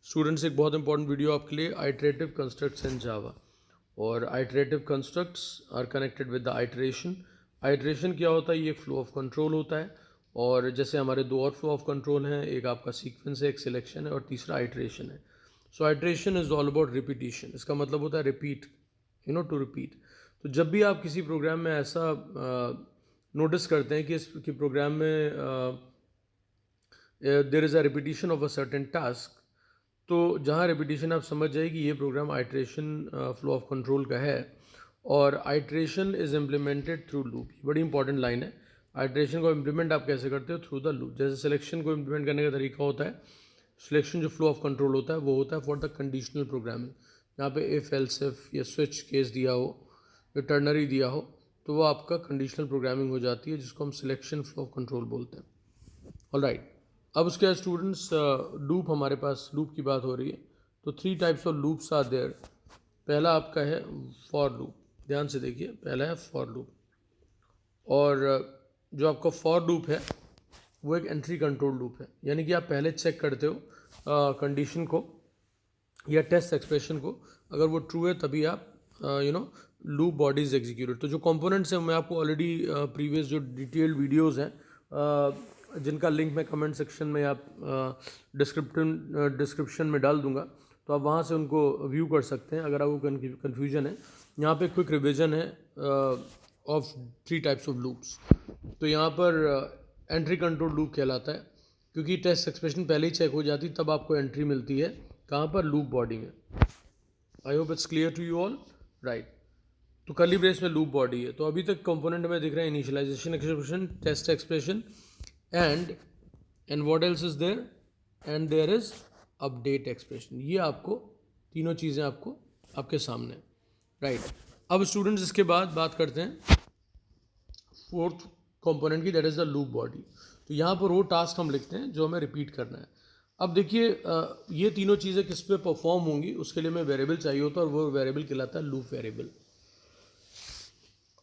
Students एक बहुत important video आपके लिए, आइटरेटिव कंस्ट्रक्ट्स इन जावा। और iterative constructs are connected with the iteration. Iteration क्या होता है? ये फ्लो ऑफ कंट्रोल होता है। और जैसे हमारे दो और फ्लो ऑफ कंट्रोल हैं, एक आपका सीक्वेंस है, एक सिलेक्शन है, और तीसरा आइटरेशन है। So iteration is all about repetition. इसका मतलब होता है रिपीट, टू रिपीट। तो जब भी आप किसी प्रोग्राम में ऐसा नोटिस करते हैं कि इस कि प्रोग्राम में there is a repetition of a certain task, तो जहाँ रिपीटिशन आप समझ जाइए कि ये program iteration flow of control का है। और iteration is implemented through loop. बड़ी इंपॉर्टेंट लाइन है। आइटरेशन को इम्प्लीमेंट आप कैसे करते हो? Through the loop. जैसे सिलेक्शन को इम्प्लीमेंट करने का तरीका होता है, सिलेक्शन जो फ्लो ऑफ कंट्रोल होता है वो होता है फॉर द कंडीशनल प्रोग्रामिंग। यहाँ पे इफ एल्स इफ या स्विच केस दिया हो या टर्नरी दिया हो, तो वो आपका कंडीशनल प्रोग्रामिंग हो जाती है, जिसको हम सिलेक्शन फ्लो ऑफ कंट्रोल बोलते हैं। ऑलराइट, अब उसके बाद स्टूडेंट्स लूप, हमारे पास लूप की बात हो रही है। तो 3 types of loops are there. पहला आपका है फॉर लूप। ध्यान से देखिए, पहला है फॉर लूप। और जो आपका फॉर लूप है वो एक एंट्री कंट्रोल लूप है। यानी कि आप पहले चेक करते हो कंडीशन को या टेस्ट एक्सप्रेशन को। अगर वो ट्रू है तभी आप लूप बॉडीज एग्जीक्यूटेड। तो जो कंपोनेंट्स हैं मैं आपको ऑलरेडी प्रीवियस जो डिटेल्ड वीडियोस हैं, जिनका लिंक मैं कमेंट सेक्शन में आप डिस्क्रिप्शन में डाल दूंगा, तो आप वहाँ से उनको व्यू कर सकते हैं अगर आपको कन्फ्यूजन है। यहाँ पे क्विक रिविजन है ऑफ 3 टाइप्स ऑफ लूप्स। तो यहाँ पर एंट्री कंट्रोल लूप कहलाता है, क्योंकि टेस्ट एक्सप्रेशन पहले ही चेक हो जाती तब आपको एंट्री मिलती है। कहाँ पर? लूप बॉडी में। I hope it's clear to you all, right. तो कर्ली ब्रेस में लूप बॉडी है। तो अभी तक कंपोनेंट में दिख रहे हैं initialization expression, test expression and what else is there, and there is update expression. ये आपको तीनों चीज़ें आपको आपके सामने, राइट। अब स्टूडेंट्स इसके बाद बात करते हैं फोर्थ कंपोनेंट की, that is the loop body. तो यहाँ पर वो टास्क हम लिखते हैं जो हमें रिपीट करना है। अब देखिए ये तीनों चीज़ें किस पे परफॉर्म होंगी, उसके लिए हमें वेरिएबल चाहिए होता है, और वो वेरिएबल कहलाता है लूप वेरिएबल।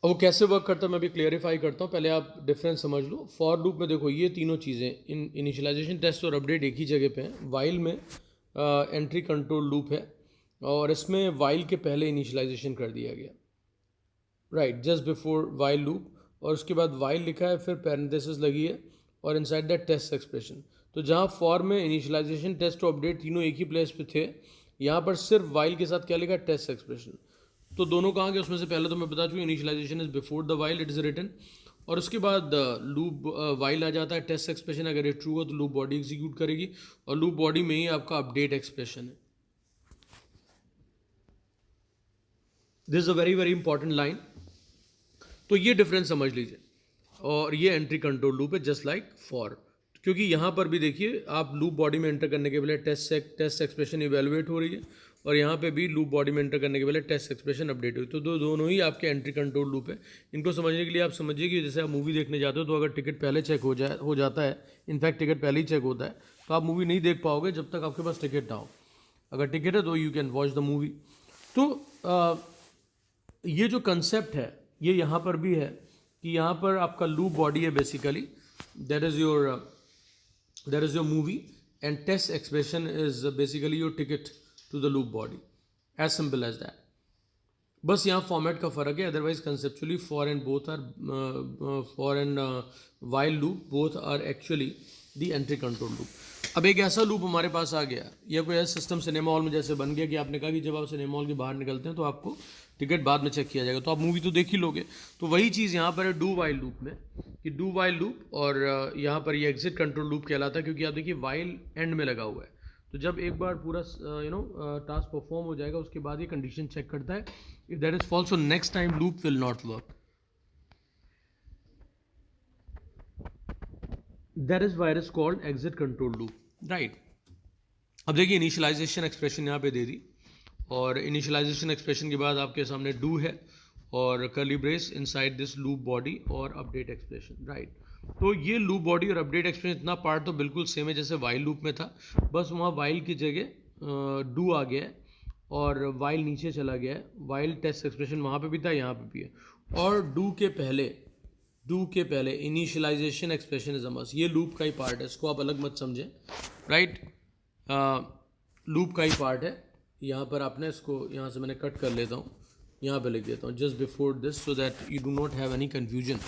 अब वो कैसे वर्क करता है मैं भी क्लियरिफाई करता हूँ, पहले आप डिफरेंस समझ लो। फॉर लूप में देखो ये तीनों चीज़ें इनिशियलाइजेशन, टेस्ट और अपडेट एक ही जगह पे हैं। वाइल में एंट्री कंट्रोल लूप है, और इसमें वाइल के पहले इनिशियलाइजेशन कर दिया गया, right, just before while loop. और उसके बाद वाइल लिखा है, फिर पैरेंथेसिस लगी है, और इनसाइड दैट टेस्ट एक्सप्रेशन। तो जहाँ फॉर में इनिशियलाइजेशन, टेस्ट और अपडेट तीनों एक ही प्लेस पे थे, यहाँ पर सिर्फ वाइल के साथ क्या लिखा है? Test expression. तो दोनों कहाँ गए? उसमें से पहले तो मैं बता चुका, initialization is before the while, it is written. और उसके बाद लूप वाइल आ जाता है, टेस्ट एक्सप्रेशन अगर ये ट्रू हो तो लूप बॉडी एग्जीक्यूट करेगी, और लूप बॉडी में ही आपका अपडेट एक्सप्रेशन है। This is a very very important line. तो ये डिफरेंस समझ लीजिए। और ये एंट्री कंट्रोल लूप है, जस्ट लाइक फॉर। क्योंकि यहाँ पर भी देखिए, आप लूप बॉडी में एंटर करने के पहले टेस्ट एक्सप्रेशन इवेलुएट हो रही है, और यहाँ पे भी लूप बॉडी में एंटर करने के पहले टेस्ट एक्सप्रेशन अपडेट हुई। तो दोनों ही आपके एंट्री कंट्रोल लूप है। इनको समझने के लिए आप समझिए कि जैसे आप मूवी देखने जाते हो, तो अगर टिकट पहले चेक हो जाता है, इनफैक्ट टिकट पहले ही चेक होता है, तो आप मूवी नहीं देख पाओगे जब तक आपके पास टिकट ना हो। अगर टिकट है तो you can watch the movie. तो ये जो कंसेप्ट है ये यहाँ पर भी है, कि यहाँ पर आपका लूप बॉडी है basically, that is your movie, and test expression is basically your ticket to the loop body, as simple as that. बस यहाँ फॉर्मेट का फ़र्क है, otherwise conceptually for and while loop both are actually the entry control loop. अब एक ऐसा loop हमारे पास आ गया, या कोई ऐसा सिस्टम सिनेमा हॉल में जैसे बन गया कि आपने कहा कि जब आप सिनेमा हॉल के बाहर निकलते हैं तो आपको टिकट बाद में चेक किया जाएगा, तो आप मूवी तो देख ही लोगे। तो वही चीज़ यहाँ पर है डू वाइल लूप में, कि डू वाइल लूप, और यहाँ पर ये एग्जिट कंट्रोल लूप कहलाता है, क्योंकि आप देखिए वाइल एंड में लगा हुआ है। तो जब एक बार पूरा टास्क परफॉर्म हो जाएगा, उसके बाद ये कंडीशन चेक करता है, if that is false, next time loop will not work. That is why it is called exit control loop, right. अब देखिए इनिशियलाइजेशन एक्सप्रेशन यहाँ पे दे दी, और इनिशियलाइजेशन एक्सप्रेशन के बाद आपके सामने डू है, और curly brace inside this loop body, और अपडेट एक्सप्रेशन, राइट। तो ये लूप बॉडी और अपडेट एक्सप्रेशन, इतना पार्ट तो बिल्कुल सेम है जैसे वाइल लूप में था, बस वहाँ वाइल की जगह डू आ गया है, और वाइल नीचे चला गया है। वाइल टेस्ट एक्सप्रेशन वहाँ पे भी था, यहाँ पे भी है। और डू के पहले initialization expression is a must. ये लूप का ही पार्ट है, इसको आप अलग मत समझें, राइट। लूप का ही पार्ट है। यहाँ पर आपने इसको यहाँ से मैंने कट कर लेता हूँ, यहाँ पे लिख देता हूँ just before this, so that you do not have any confusion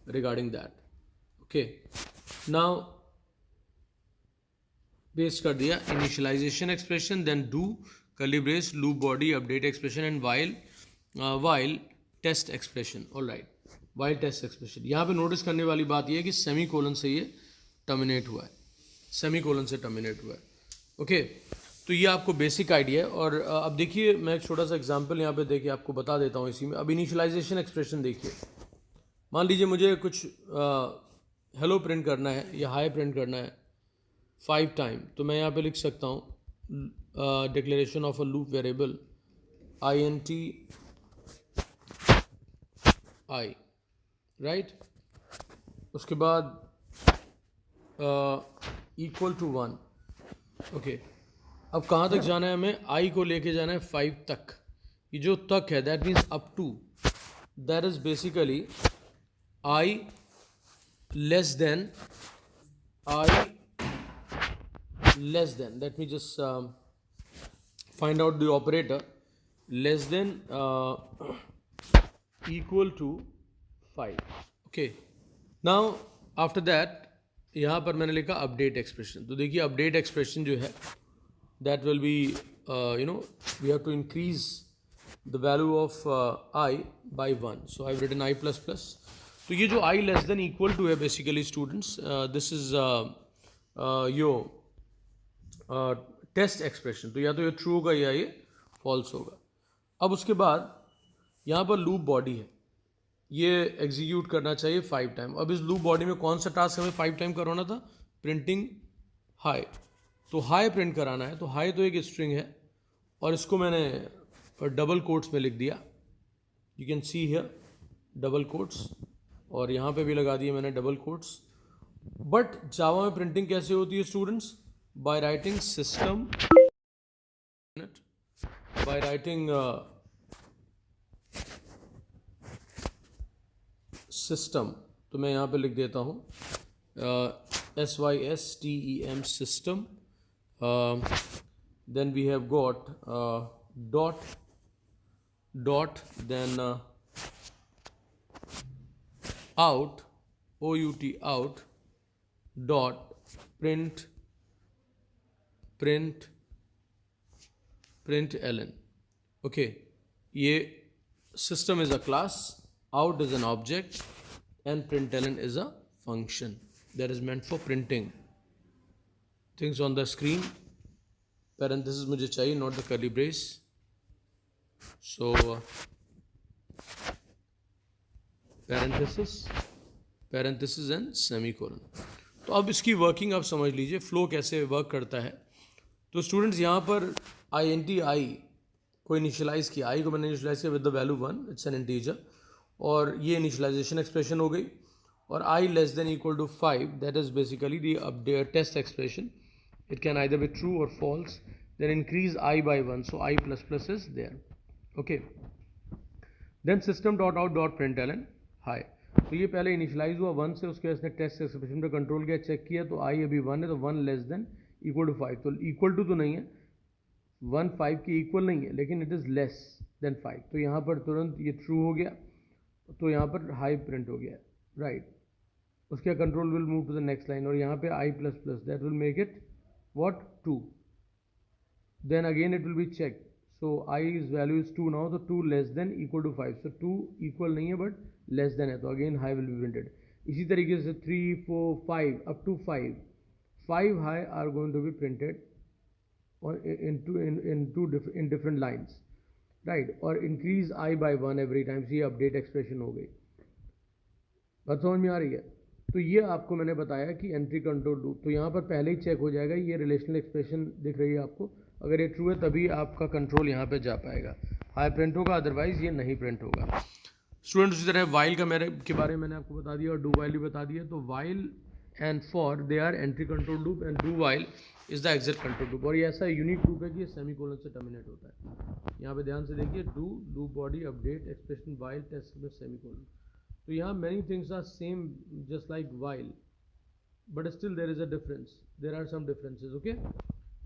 regarding that. Okay, now paste कर दिया initialization expression, then do curly brace loop body update expression and while test expression. Alright, while test expression. यहाँ पे notice करने वाली बात यह है कि सेमी कोलन से ये टर्मिनेट हुआ है, सेमी कोलन से टर्मिनेट हुआ है। ओके, तो ये आपको बेसिक आइडिया है। और अब देखिए मैं एक छोटा सा एग्जांपल यहाँ पे देखिए आपको बता देता हूँ इसी में। अब इनिशियलाइजेशन एक्सप्रेशन देखिए, मान लीजिए मुझे कुछ हेलो प्रिंट करना है या हाई प्रिंट करना है 5 टाइम, तो मैं यहाँ पे लिख सकता हूँ declaration of a loop variable int I, right. उसके बाद इक्वल टू 1। ओके, अब कहाँ तक जाना है हमें? I को लेके जाना है 5 तक। ये जो तक है that means up to, that is basically I less than let me just find out the operator less than equal to 5। okay, now after that यहाँ पर मैंने लिखा अपडेट एक्सप्रेशन। तो देखिए अपडेट एक्सप्रेशन जो है that will be we have to increase the value of I by 1, so I've written I plus plus। तो ये जो I less than equal to है basically students, this is your test expression. तो या तो ये ट्रू होगा या ये फॉल्स होगा। अब उसके बाद यहाँ पर लूप बॉडी है, ये एग्जीक्यूट करना चाहिए 5 टाइम। अब इस लूप बॉडी में कौन सा टास्क हमें 5 टाइम करवाना था? Printing high. तो हाई प्रिंट कराना है, तो हाई तो एक स्ट्रिंग है और इसको मैंने डबल कोट्स में लिख दिया, you can see here double quotes, और यहाँ पे भी लगा दिए मैंने डबल कोट्स। बट जावा में प्रिंटिंग कैसे होती है students? By writing system, by writing system. तो मैं यहाँ पे लिख देता हूँ SYSTEM system, then we have got dot then out out dot print ln। okay, ये system is a class, out is an object and println is a function that is meant for printing things on the screen। parenthesis मुझे चाहिए, not the curly brace, so parenthesis and semicolon। तो अब इसकी working आप समझ लीजिए, flow कैसे work करता है। तो स्टूडेंट्स यहाँ पर I को इनिशियलाइज किया, आई को मैंने इनिशियलाइज किया with the value 1, it's an integer, और ये इनिशियलाइजेशन एक्सप्रेशन हो गई। और I less than equal to 5, that is basically the update test expression, it can either be true और false, then increase I by 1, so I plus plus is there। okay, then system dot out dot println high. तो ये पहले initialise हुआ 1 से, उसके बाद इसने test expression पे कंट्रोल किया, चेक किया, तो I अभी 1 है, तो 1 लेस देन इक्वल टू 5। तो इक्वल टू तो नहीं है, 1 5 की इक्वल नहीं है, लेकिन इट इज़ लेस देन 5। तो यहाँ पर तुरंत ये ट्रू हो गया, तो यहाँ पर हाई प्रिंट हो गया, राइट। उसके control will move to the next line, और यहाँ पे I plus plus, that will make it what 2। Then again it will be check, so I is value is 2 now, तो 2 less than equal to 5, so 2 equal नहीं है but less than है, तो again hi will be printed. इसी तरीके से 3 4 5 up to 5 hi are going to be printed in different lines, right, और increase I by 1 every time। ये update expression हो गई, बात समझ में आ रही है? तो ये आपको मैंने बताया कि एंट्री कंट्रोल लूप, तो यहाँ पर पहले ही चेक हो जाएगा, ये रिलेशनल एक्सप्रेशन दिख रही है आपको, अगर ये ट्रू है तभी आपका कंट्रोल यहाँ पे जा पाएगा, हाई प्रिंट होगा, अदरवाइज ये नहीं प्रिंट होगा। स्टूडेंट्स उसी तरह वाइल का के बारे में मैंने आपको बता दिया और डू वाइल भी बता दिया। तो while and for they are entry control loop and do while is the exit control loop, और ये ऐसा यूनिक लूप है कि ये सेमीकोलन से टर्मिनेट होता है। यहाँ पे ध्यान से देखिए, do loop body update expression while test में सेमीकोलन। तो यहाँ many things are same just like while, but still there is a difference, there are some differences. Okay,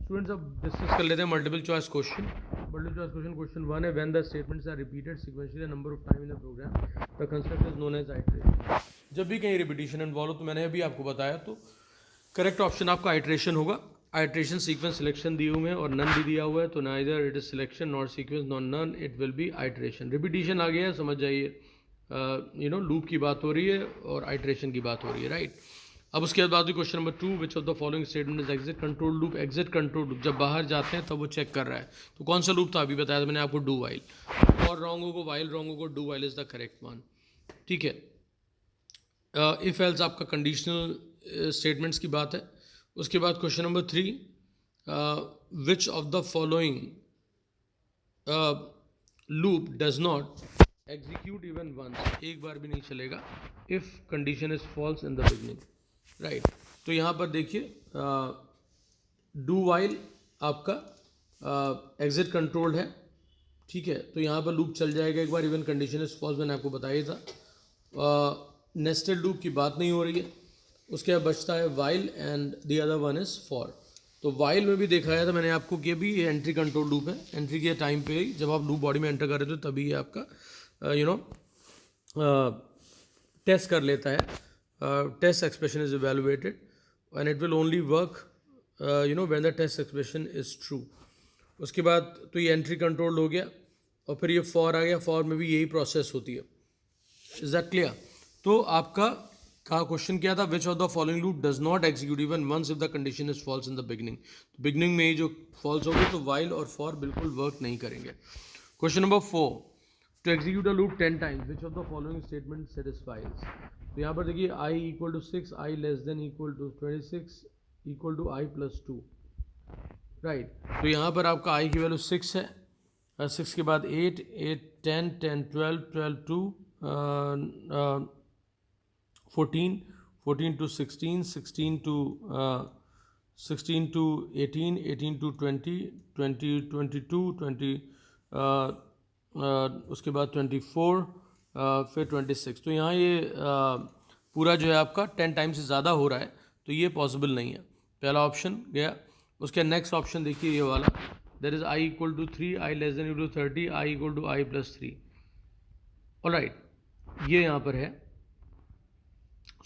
students अब डिस्कस कर लेते हैं multiple choice question. Multiple choice question, question 1 है, when the statements are repeated sequentially number of time in the program the construct is known as iteration. जब भी कहीं repetition involve हो, तो मैंने अभी आपको बताया, तो करेक्ट ऑप्शन आपका आइटरेशन होगा। आइटरेशन सीक्वेंस सिलेक्शन दिए हुए हैं और नन भी दिया हुआ है, तो neither it is selection not sequence not none, it will be iteration. Repetition आ गया है, समझ जाइए, लूप की बात हो रही है और आइटरेशन की बात हो रही है, राइट। अब उसके बाद question number 2, which of the following statement is exit control loop. Exit control loop जब बाहर जाते हैं तब वो चेक कर रहा है, तो कौन सा लूप था अभी बताया था मैंने आपको, डू वाइल। और रॉन्गों को वाइल, रॉन्गों को do while is the correct one, ठीक है। इफ एल्स आपका कंडीशनल स्टेटमेंट्स की बात है। उसके बाद question number 3, which of the following loop does not execute even once, एक बार भी नहीं चलेगा, if condition is false in the beginning, right. तो यहाँ पर देखिए डू वाइल आपका एग्जिट कंट्रोल्ड है, ठीक है, तो यहाँ पर लूप चल जाएगा एक बार, इवन कंडीशन इज फॉल्स मैंने आपको बताया था। नेस्टेड लूप की बात नहीं हो रही है। उसके बाद बचता है while and the other one is for. तो वाइल में भी दिखाया था मैंने आपको कि अभी ये एंट्री कंट्रोल लूप है, एंट्री के टाइम पे ही जब आप लूप बॉडी में एंटर कर रहे थे तभी ये आपका टेस्ट कर लेता है, test expression is evaluated and it will only work when the test expression is true. उसके बाद तो ये एंट्री कंट्रोल हो गया और फिर ये फॉर आ गया, फॉर में भी यही प्रोसेस होती है। Is that clear? तो आपका क्वेश्चन क्या था, which of the following loop does not execute even once if the condition is false in the beginning. तो बिगनिंग में ही जो फॉल्स होगी तो वाइल और फॉर बिल्कुल वर्क नहीं करेंगे। Question number 4, to execute a loop 10 times which of the following statement satisfies. तो यहाँ पर देखिए i equal to 6, i less than equal to 26 equal to i plus 2, right. तो यहाँ पर आपका i की वैल्यू 6 है, 6 के बाद 8, 8, 10, 10, 12, 12 टू 14, 14 to 16, 16 to 18, 18 to 20, 20, 22, 20, उसके बाद 24, फिर 26। तो यहाँ ये पूरा जो है आपका 10 टाइम से ज़्यादा हो रहा है, तो ये पॉसिबल नहीं है। पहला ऑप्शन गया। उसके नेक्स्ट ऑप्शन देखिए ये वाला, that is i equal to 3, i less than equal to 30, i equal to i plus 3, alright, ये यहाँ पर है।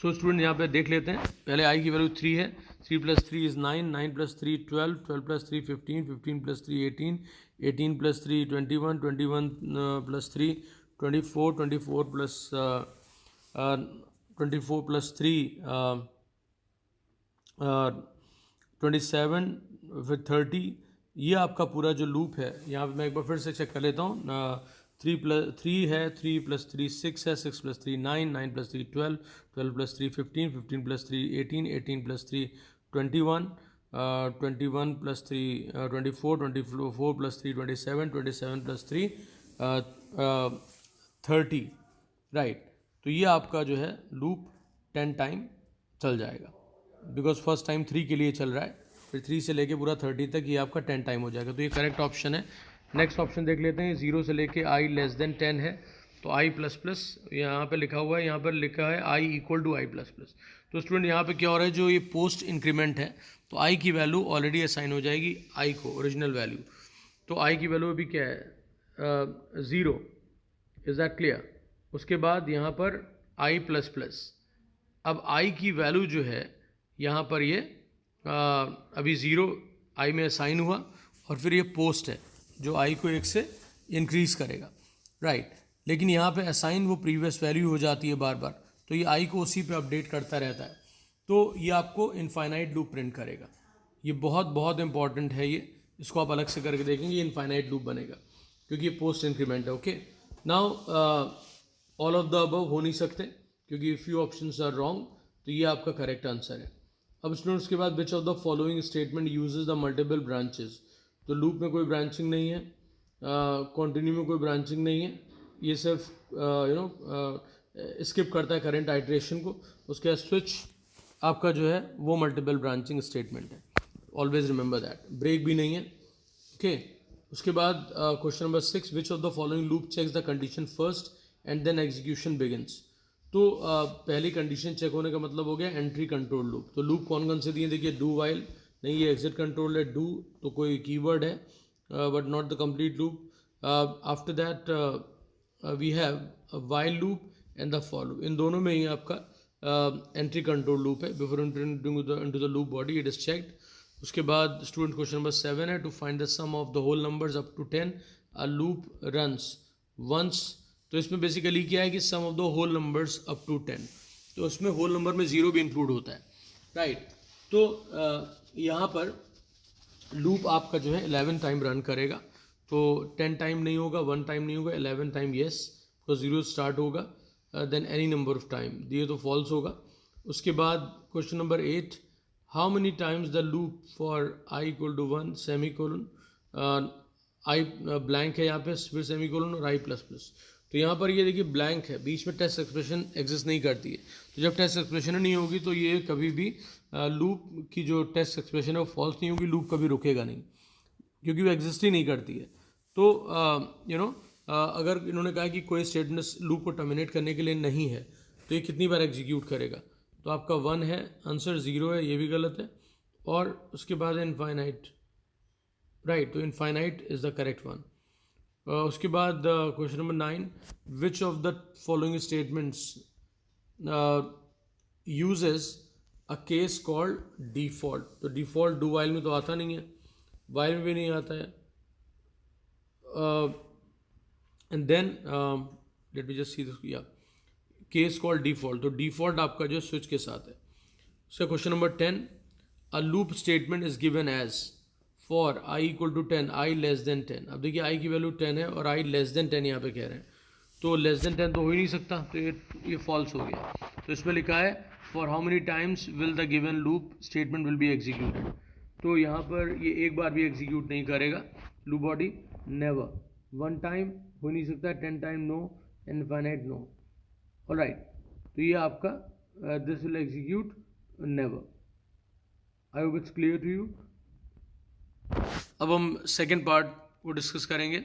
सो स्टूडेंट यहाँ पे देख लेते हैं, पहले i की वैल्यू 3 है, 3 plus 3 is 9, 9 plus 3 12, 12 plus 3 15, 15 plus 3 18, 18 plus 3 21, 21 plus 3 24, 24 plus 24 plus 3 27, फिर 30। ये आपका पूरा जो लूप है, यहाँ पे मैं एक बार फिर से चेक कर लेता हूँ। 3 है, 3 प्लस 3 6 है, 6 plus 3 9, 9 plus 3 12, 12 plus 3 15, 15 plus 3 18, 18 plus 3 21, 21 plus 3 24, 24 plus 3 27, 27 plus 3 30, right. तो ये आपका जो है लूप 10 टाइम चल जाएगा, बिकॉज फर्स्ट टाइम 3 के लिए चल रहा है, फिर 3 से लेके पूरा 30 तक ये आपका 10 टाइम हो जाएगा, तो ये करेक्ट ऑप्शन है। नेक्स्ट ऑप्शन देख लेते हैं, 0 से लेके i लेस देन 10 है, तो i प्लस प्लस यहाँ पर लिखा हुआ है, यहाँ पर लिखा है i equal to i plus plus. तो स्टूडेंट यहाँ पे क्या हो रहा है, जो ये पोस्ट इंक्रीमेंट है, तो i की वैल्यू ऑलरेडी असाइन हो जाएगी i को, ओरिजिनल वैल्यू। तो i की वैल्यू अभी क्या है, 0, इज दैट क्लियर? उसके बाद यहाँ पर i प्लस प्लस, अब i की वैल्यू जो है यहाँ पर ये अभी 0 i में असाइन हुआ, और फिर ये पोस्ट है जो i को 1 से इंक्रीज़ करेगा, राइट। लेकिन यहाँ पे असाइन वो प्रीवियस वैल्यू हो जाती है बार बार, तो ये i को उसी पे अपडेट करता रहता है, तो ये आपको इनफाइनाइट लूप प्रिंट करेगा। ये बहुत बहुत इंपॉर्टेंट है, ये इसको आप अलग से करके देखेंगे, ये इनफाइनाइट लूप बनेगा क्योंकि ये पोस्ट इंक्रीमेंट है। Okay, now all of the above हो नहीं सकते क्योंकि फ्यू ऑप्शंस आर रॉन्ग, तो ये आपका करेक्ट आंसर है। अब स्टूडेंट्स के बाद विच of the following statement uses the multiple branches. तो लूप में कोई ब्रांचिंग नहीं है, कॉन्टिन्यू में कोई ब्रांचिंग नहीं है, ये सिर्फ स्किप करता है करंट आइट्रेशन को। उसके बाद स्विच आपका जो है वो मल्टीपल ब्रांचिंग स्टेटमेंट है, ऑलवेज रिमेंबर दैट। ब्रेक भी नहीं है, ओके। उसके बाद question number 6, which of the following loop checks the condition first and then execution begins. तो पहली कंडीशन चेक होने का मतलब हो गया एंट्री कंट्रोल लूप। तो लूप कौन कौन से दिए, देखिए डू वाइल, नहीं ये एग्जिट कंट्रोल है डू तो कोई कीवर्ड है but not the complete loop. After that we have while loop and the for loop, इन दोनों में ही आपका एंट्री कंट्रोल लूप है। Before entering into the loop body it is checked. उसके बाद स्टूडेंट क्वेश्चन नंबर 7 है to find the sum of the whole numbers up to 10 a loop runs once. तो इसमें बेसिकली क्या है कि sum of the whole numbers up to 10, तो उसमें होल नंबर में 0 भी इंक्लूड होता है, राइट। तो यहाँ पर लूप आपका जो है 11 टाइम रन करेगा, तो 10 टाइम नहीं होगा, 1 टाइम नहीं होगा, 11 टाइम येस, तो 0 स्टार्ट होगा, then any number of time, ये तो फॉल्स होगा। उसके बाद question number 8, how many times the loop for I equal to 1 semicolon, I blank है यहाँ पे, फिर सेमी कोलन और आई प्लस प्लस। तो यहाँ पर ये देखिए ब्लैंक है, बीच में टेस्ट एक्सप्रेशन एग्जिस्ट नहीं करती है, तो जब टेस्ट एक्सप्रेशन नहीं होगी तो ये कभी भी लूप की जो टेस्ट एक्सप्रेशन है वो फॉल्स नहीं होगी, लूप कभी रुकेगा नहीं क्योंकि वो एग्जिस्ट ही नहीं करती है। तो अगर इन्होंने कहा कि कोई स्टेटमेंट लूप को टर्मिनेट करने के लिए नहीं है तो ये कितनी बार एग्जीक्यूट करेगा, तो आपका 1 है, आंसर 0 है, ये भी गलत है। और उसके बाद इनफाइनाइट, राइट, तो infinite is the correct one. उसके बाद question number 9, which of the following statements uses a case called default. तो डिफ़ॉल्ट डू वाइल में तो आता नहीं है, वाइल में भी नहीं आता है। And then let me just see this, या केस कॉल्ड डिफ़ॉल्ट, तो डिफ़ॉल्ट आपका जो स्विच के साथ है। So question number 10, a loop statement is given as for I equal to 10 I less than 10। अब देखिए आई की वैल्यू 10 है और आई लेस देन 10 यहाँ पे कह रहे हैं, तो लेस देन 10 तो हो ही नहीं सकता, तो ये फॉल्स हो गया। तो इसमें लिखा है for how many times will the given loop statement will be executed, तो यहाँ पर ये एक बार भी एग्जीक्यूट नहीं करेगा लूप बॉडी, नेवर। 1 टाइम हो नहीं सकता, 10 time no, infinite no, alright. तो ये आपका this will execute never. I hope it's clear to you. अब हम सेकेंड पार्ट को डिस्कस करेंगे।